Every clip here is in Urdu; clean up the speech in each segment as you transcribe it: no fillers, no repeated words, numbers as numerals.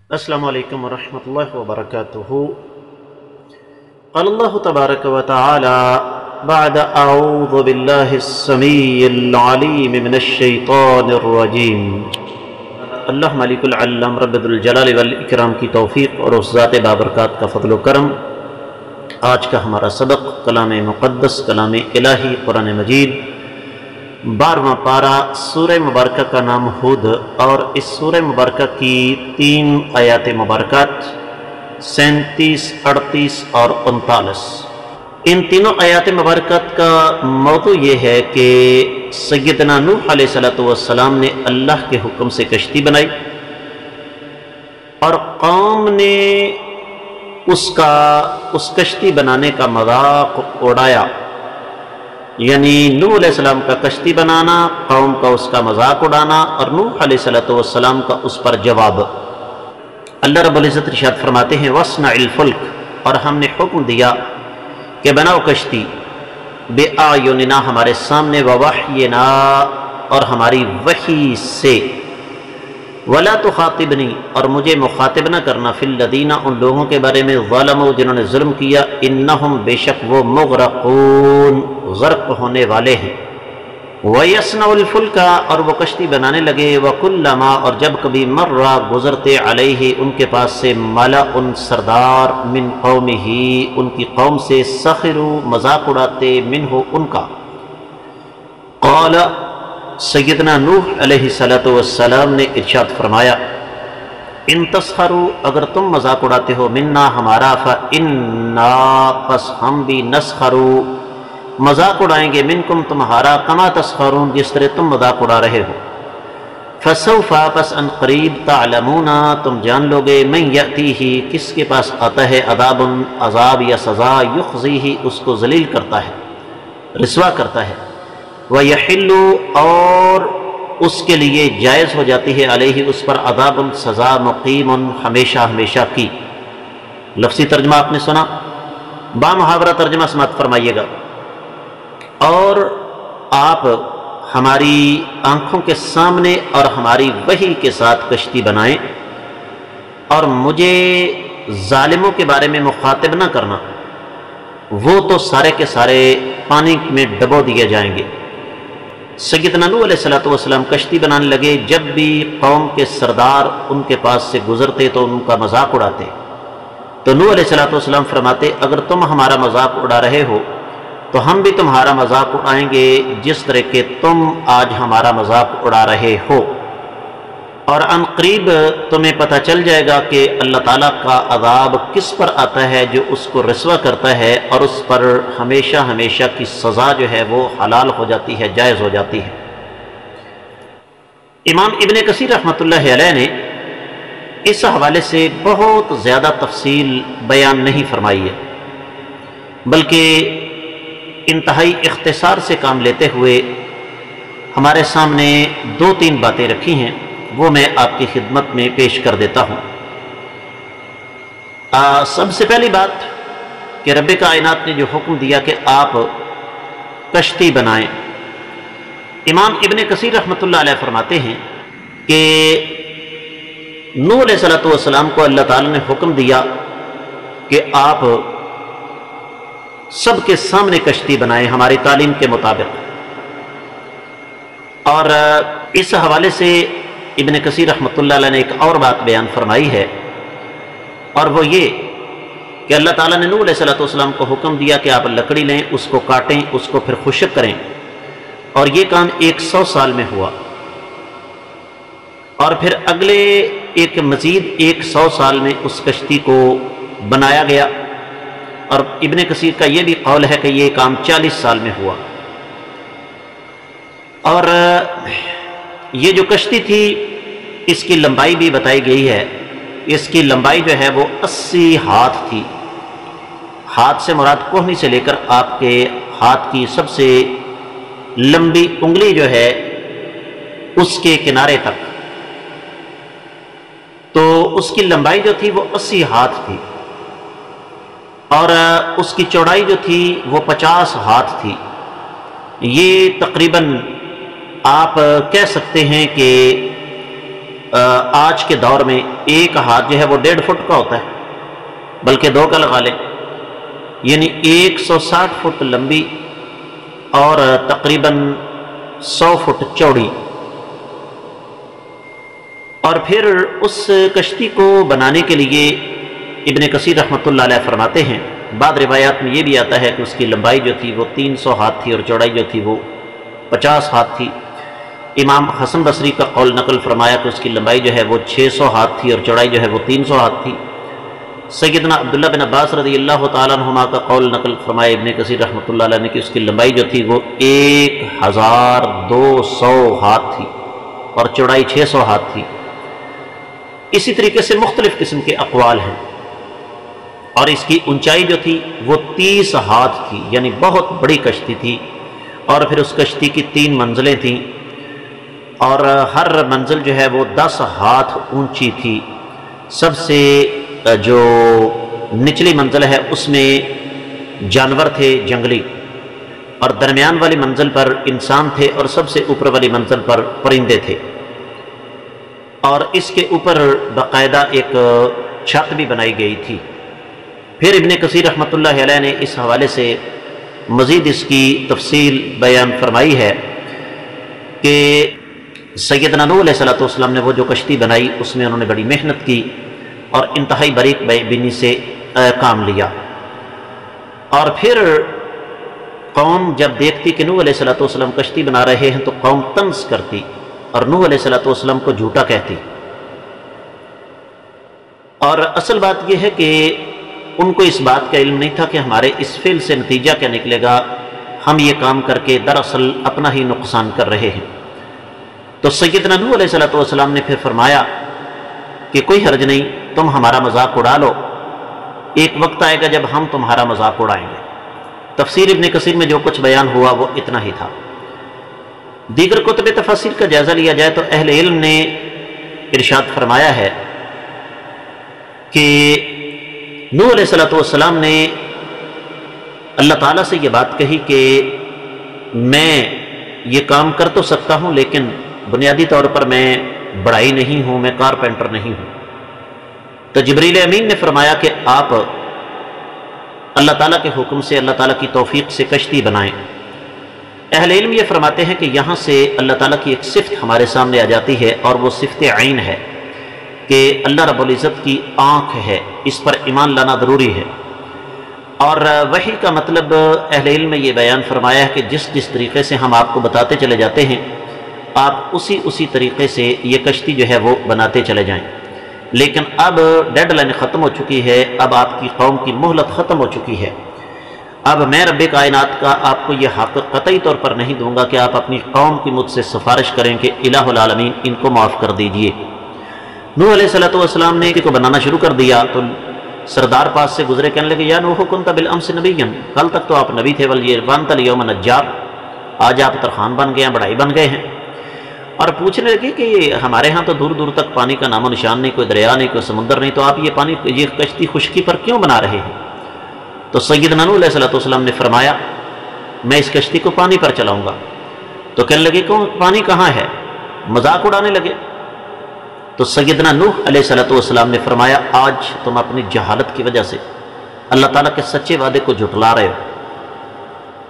السلام علیکم ورحمۃ اللہ وبرکاتہ۔ قال اللہ تبارک و تعالی بعد اعوذ باللہ السمیع العلیم من الشیطان الرجیم۔ اللہ ملک العلم رب الجلال والاکرام کی توفیق اور اس ذات بابرکات کا فضل و کرم۔ آج کا ہمارا سبق کلام مقدس، کلام الہی، قرآن مجید، 12واں پارہ، سورہ مبارکہ کا نام ہود، اور اس سورہ مبارکہ کی 3 آیات مبارکات 37، 38 اور 39۔ ان تینوں آیات مبارکات کا موضوع یہ ہے کہ سیدنا نوح علیہ السلام نے اللہ کے حکم سے کشتی بنائی اور قوم نے اس کشتی بنانے کا مذاق اڑایا، یعنی نوح علیہ السلام کا کشتی بنانا، قوم کا اس کا مذاق اڑانا، اور نوح علیہ السلام کا اس پر جواب۔ اللہ رب العزت ارشاد فرماتے ہیں وَاصْنَعِ الْفُلْكَ، اور ہم نے حکم دیا کہ بناؤ کشتی، بِأَعْيُنِنَا، ہمارے سامنے، وَوَحْيِنَا، اور ہماری وحی سے، وَلَا تُخَاطِبْنِي، اور مجھے مخاطب نہ کرنا، فِي الَّذِينَ، ان لوگوں کے بارے میں، ظَلَمُوا، جنہوں نے ظلم کیا، إِنَّهُمْ، بے شک وہ، مغرقون، غرق ہونے والے ہیں۔ وَيَصْنَعُ الْفُلْكَ، اور وہ کشتی بنانے لگے، وَكُلَّمَا، اور جب کبھی مَرَّ، گزرتے، علیہ، ان کے پاس سے، مَلَأٌ، سردار، من قومہ، ان کی قوم سے، سخروا، مذاق اڑاتے، منہ، ان کا، قال، سیدنا نوح علیہ السلام نے ارشاد فرمایا، ان تسخروا، اگر تم مذاق اڑاتے ہو، منا، ہمارا، فإنا، پس ہم بھی، نسخروا، مذاق اڑائیں گے، منکم، تمہارا، کما تسخرون، جس طرح تم مذاق اڑا رہے ہو۔ فسوف، پس ان قریب، تعلمون، تم جان لوگے، من یأتیہ، کس کے پاس آتا ہے، عذاب یا سزا، یخزیہ، اس کو ذلیل کرتا ہے، رسوا کرتا ہے، وَيَحِلُّ، اور اس کے لیے جائز ہو جاتی ہے، علیہ، اس پر، عذاب، سزا، مقیم، ہمیشہ ہمیشہ کی۔ لفظی ترجمہ آپ نے سنا، بامحاورہ ترجمہ سماعت فرمائیے گا۔ اور آپ ہماری آنکھوں کے سامنے اور ہماری وحی کے ساتھ کشتی بنائیں، اور مجھے ظالموں کے بارے میں مخاطب نہ کرنا، وہ تو سارے کے سارے پانی میں ڈبو دیے جائیں گے۔ سیدنا نوح علیہ السلام کشتی بنانے لگے، جب بھی قوم کے سردار ان کے پاس سے گزرتے تو ان کا مذاق اڑاتے، تو نوح علیہ السلام فرماتے، اگر تم ہمارا مذاق اڑا رہے ہو تو ہم بھی تمہارا مذاق اڑائیں گے، جس طرح کہ تم آج ہمارا مذاق اڑا رہے ہو، اور ان قریب تمہیں پتہ چل جائے گا کہ اللہ تعالیٰ کا عذاب کس پر آتا ہے، جو اس کو رسوا کرتا ہے، اور اس پر ہمیشہ ہمیشہ کی سزا جو ہے وہ حلال ہو جاتی ہے، جائز ہو جاتی ہے۔ امام ابن کثیر رحمۃ اللہ علیہ نے اس حوالے سے بہت زیادہ تفصیل بیان نہیں فرمائی ہے، بلکہ انتہائی اختصار سے کام لیتے ہوئے ہمارے سامنے 2-3 باتیں رکھی ہیں، وہ میں آپ کی خدمت میں پیش کر دیتا ہوں۔ سب سے پہلی بات کہ رب کائنات نے جو حکم دیا کہ آپ کشتی بنائیں، امام ابن کثیر رحمۃ اللہ علیہ فرماتے ہیں کہ نوح علیہ السلام کو اللہ تعالیٰ نے حکم دیا کہ آپ سب کے سامنے کشتی بنائیں ہماری تعلیم کے مطابق، اور اس حوالے سے ابن کثیر رحمۃ اللہ علیہ نے ایک اور بات بیان فرمائی ہے، اور وہ یہ کہ اللہ تعالیٰ نے نوح علیہ السلام کو حکم دیا کہ آپ لکڑی لیں، اس کو کاٹیں، اس کو پھر خشک کریں، اور یہ کام 100 سال میں ہوا، اور پھر اگلے ایک مزید 100 سال میں اس کشتی کو بنایا گیا، اور ابن کثیر کا یہ بھی قول ہے کہ یہ کام 40 سال میں ہوا۔ اور یہ جو کشتی تھی اس کی لمبائی بھی بتائی گئی ہے، اس کی لمبائی جو ہے وہ 80 ہاتھ تھی، ہاتھ سے مراد کوہنی سے لے کر آپ کے ہاتھ کی سب سے لمبی انگلی جو ہے اس کے کنارے تک، تو اس کی لمبائی جو تھی وہ 80 ہاتھ تھی، اور اس کی چوڑائی جو تھی وہ 50 ہاتھ تھی۔ یہ تقریباً آپ کہہ سکتے ہیں کہ آج کے دور میں ایک ہاتھ جو ہے وہ 1.5 فٹ کا ہوتا ہے، بلکہ 2 کا لگا لیں، یعنی 160 فٹ لمبی اور تقریباً 100 فٹ چوڑی۔ اور پھر اس کشتی کو بنانے کے لیے ابن کثیر رحمۃ اللہ علیہ فرماتے ہیں، بعض روایات میں یہ بھی آتا ہے کہ اس کی لمبائی جو تھی وہ 300 ہاتھ تھی اور چوڑائی جو تھی وہ 50 ہاتھ تھی۔ امام حسن بصری کا قول نقل فرمایا کہ اس کی لمبائی جو ہے وہ 600 ہاتھ تھی اور چوڑائی جو ہے وہ 300 ہاتھ تھی۔ سیدنا عبداللہ بن عباس رضی اللہ تعالیٰ عنہما کا قول نقل فرمایا ابن کثیر رحمۃ اللہ علیہ نے کہ اس کی لمبائی جو تھی وہ 1200 ہاتھ تھی اور چوڑائی 600 ہاتھ تھی۔ اسی طریقے سے مختلف قسم کے اقوال ہیں۔ اور اس کی اونچائی جو تھی وہ 30 ہاتھ تھی، یعنی بہت بڑی کشتی تھی۔ اور پھر اس کشتی کی 3 منزلیں تھیں اور ہر منزل جو ہے وہ 10 ہاتھ اونچی تھی۔ سب سے جو نچلی منزل ہے اس میں جانور تھے جنگلی، اور درمیان والی منزل پر انسان تھے، اور سب سے اوپر والی منزل پر پرندے تھے۔ اور اس کے اوپر باقاعدہ ایک چھت بھی بنائی گئی تھی۔ پھر ابن کثیر رحمۃ اللہ علیہ نے اس حوالے سے مزید اس کی تفصیل بیان فرمائی ہے کہ سیدنا نوح علیہ السلام نے وہ جو کشتی بنائی اس میں انہوں نے بڑی محنت کی اور انتہائی باریک بینی سے کام لیا۔ اور پھر قوم جب دیکھتی کہ نوح علیہ السلام کشتی بنا رہے ہیں تو قوم طنز کرتی اور نوح علیہ السلام کو جھوٹا کہتی۔ اور اصل بات یہ ہے کہ ان کو اس بات کا علم نہیں تھا کہ ہمارے اس فعل سے نتیجہ کیا نکلے گا، ہم یہ کام کر کے دراصل اپنا ہی نقصان کر رہے ہیں۔ تو سیدنا نوح علیہ السلام نے پھر فرمایا کہ کوئی حرج نہیں، تم ہمارا مذاق اڑا لو، ایک وقت آئے گا جب ہم تمہارا مذاق اڑائیں گے۔ تفسیر ابن کثیر میں جو کچھ بیان ہوا وہ اتنا ہی تھا۔ دیگر کتب تفاسیر کا جائزہ لیا جائے تو اہل علم نے ارشاد فرمایا ہے کہ نوح علیہ السلام نے اللہ تعالیٰ سے یہ بات کہی کہ میں یہ کام کر تو سکتا ہوں لیکن بنیادی طور پر میں بڑائی نہیں ہوں، میں کارپینٹر نہیں ہوں۔ تو جبریل امین نے فرمایا کہ آپ اللہ تعالیٰ کے حکم سے، اللہ تعالیٰ کی توفیق سے کشتی بنائیں۔ اہل علم یہ فرماتے ہیں کہ یہاں سے اللہ تعالیٰ کی ایک صفت ہمارے سامنے آ جاتی ہے اور وہ صفت عین ہے کہ اللہ رب العزت کی آنکھ ہے، اس پر ایمان لانا ضروری ہے۔ اور وحی کا مطلب اہل علم نے یہ بیان فرمایا ہے کہ جس طریقے سے ہم آپ کو بتاتے چلے جاتے ہیں آپ اسی طریقے سے یہ کشتی جو ہے وہ بناتے چلے جائیں۔ لیکن اب ڈیڈ لائن ختم ہو چکی ہے، اب آپ کی قوم کی مہلت ختم ہو چکی ہے۔ اب میں رب کائنات کا آپ کو یہ حق قطعی طور پر نہیں دوں گا کہ آپ اپنی قوم کی مجھ سے سفارش کریں کہ الہ العالمین ان کو معاف کر دیجئے۔ نوح علیہ السلام نے کو بنانا شروع کر دیا تو سردار پاس سے گزرے، کہنے لگے یا نوح کنت بالامس نبیا، کل تک تو آپ نبی تھے، وانت الیوم نجار، آج آپ ترخان بن گئے ہیں، بڑھائی بن گئے ہیں۔ اور پوچھنے لگے کہ ہمارے ہاں تو دور دور تک پانی کا نام و نشان نہیں، کوئی دریا نہیں، کوئی سمندر نہیں، تو آپ یہ کشتی خشکی پر کیوں بنا رہے ہیں؟ تو سیدنا نوح علیہ السلام نے فرمایا میں اس کشتی کو پانی پر چلاؤں گا۔ تو کہنے لگے کیوں، پانی کہاں ہے؟ مذاق اڑانے لگے۔ تو سیدنا نوح علیہ السلام نے فرمایا آج تم اپنی جہالت کی وجہ سے اللہ تعالیٰ کے سچے وعدے کو جھٹلا رہے ہو،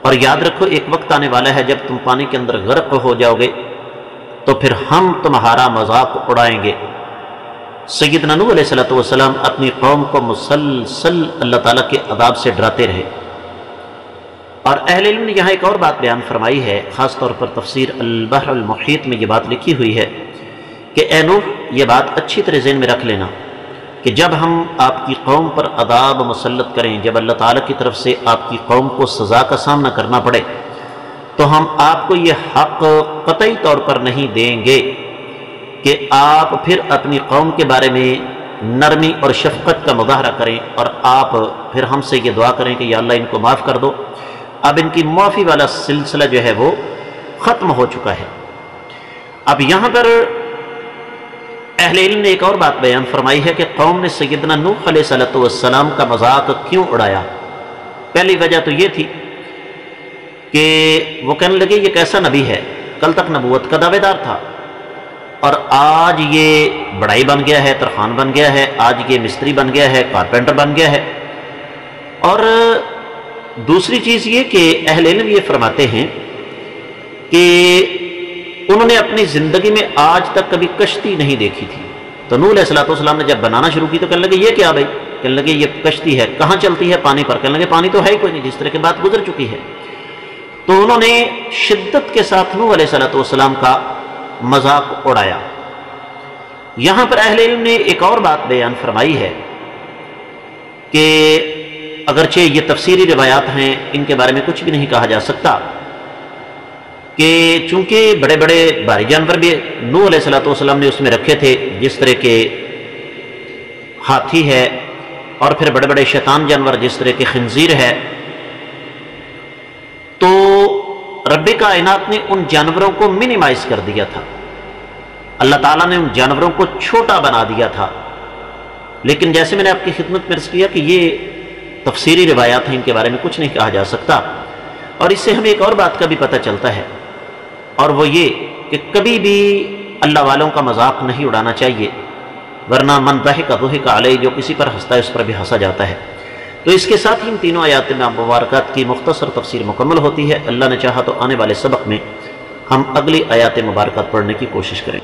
اور یاد رکھو ایک وقت آنے والا ہے جب تم پانی کے اندر غرق ہو جاؤ گے تو پھر ہم تمہارا مذاق اڑائیں گے۔ سیدنا نوح علیہ السلام اپنی قوم کو مسلسل اللہ تعالیٰ کے عذاب سے ڈراتے رہے۔ اور اہل علم نے یہاں ایک اور بات بیان فرمائی ہے، خاص طور پر تفسیر البحر المحیط میں یہ بات لکھی ہوئی ہے کہ اے نوح یہ بات اچھی طرح ذہن میں رکھ لینا کہ جب ہم آپ کی قوم پر عذاب مسلط کریں، جب اللہ تعالیٰ کی طرف سے آپ کی قوم کو سزا کا سامنا کرنا پڑے تو ہم آپ کو یہ حق قطعی طور پر نہیں دیں گے کہ آپ پھر اپنی قوم کے بارے میں نرمی اور شفقت کا مظاہرہ کریں اور آپ پھر ہم سے یہ دعا کریں کہ یا اللہ ان کو معاف کر دو۔ اب ان کی معافی والا سلسلہ جو ہے وہ ختم ہو چکا ہے۔ اب یہاں پر اہل علم نے ایک اور بات بیان فرمائی ہے کہ قوم نے سیدنا نوح علیہ السلام کا مذاق کیوں اڑایا۔ پہلی وجہ تو یہ تھی کہ وہ کہنے لگے یہ کیسا نبی ہے، کل تک نبوت کا دعوے دار تھا، اور آج یہ بڑائی بن گیا ہے، ترخان بن گیا ہے، آج یہ مستری بن گیا ہے، کارپینٹر بن گیا ہے۔ اور دوسری چیز یہ کہ اہل علم یہ فرماتے ہیں کہ انہوں نے اپنی زندگی میں آج تک کبھی کشتی نہیں دیکھی تھی، تو نوح علیہ السلام نے جب بنانا شروع کی تو کہنے لگے یہ کیا بھائی؟ کہنے لگے یہ کشتی ہے، کہاں چلتی ہے؟ پانی پر۔ کہنے لگے پانی تو ہے ہی کوئی نہیں، جس طرح کی بات گزر چکی ہے۔ تو انہوں نے شدت کے ساتھ نوح علیہ السلام کا مذاق اڑایا۔ یہاں پر اہل علم نے ایک اور بات بیان فرمائی ہے کہ اگرچہ یہ تفسیری روایات ہیں، ان کے بارے میں کچھ بھی نہیں کہا جا سکتا، کہ چونکہ بڑے بڑے بھاری جانور بھی نوح علیہ السلام نے اس میں رکھے تھے، جس طرح کے ہاتھی ہے، اور پھر بڑے بڑے شیطان جانور جس طرح کے خنزیر ہے، تو رب کائنات نے ان جانوروں کو منیمائز کر دیا تھا، اللہ تعالیٰ نے ان جانوروں کو چھوٹا بنا دیا تھا۔ لیکن جیسے میں نے آپ کی خدمت میں عرض کیا کہ یہ تفسیری روایات ہیں، ان کے بارے میں کچھ نہیں کہا جا سکتا۔ اور اس سے ہمیں ایک اور بات کا بھی پتہ چلتا ہے، اور وہ یہ کہ کبھی بھی اللہ والوں کا مذاق نہیں اڑانا چاہیے، ورنہ من ضحک ضحک علیہ، جو کسی پر ہنستا ہے اس پر بھی ہنسا جاتا ہے۔ تو اس کے ساتھ ہی ان تینوں آیات مبارکات کی مختصر تفسیر مکمل ہوتی ہے۔ اللہ نے چاہا تو آنے والے سبق میں ہم اگلی آیات مبارکات پڑھنے کی کوشش کریں۔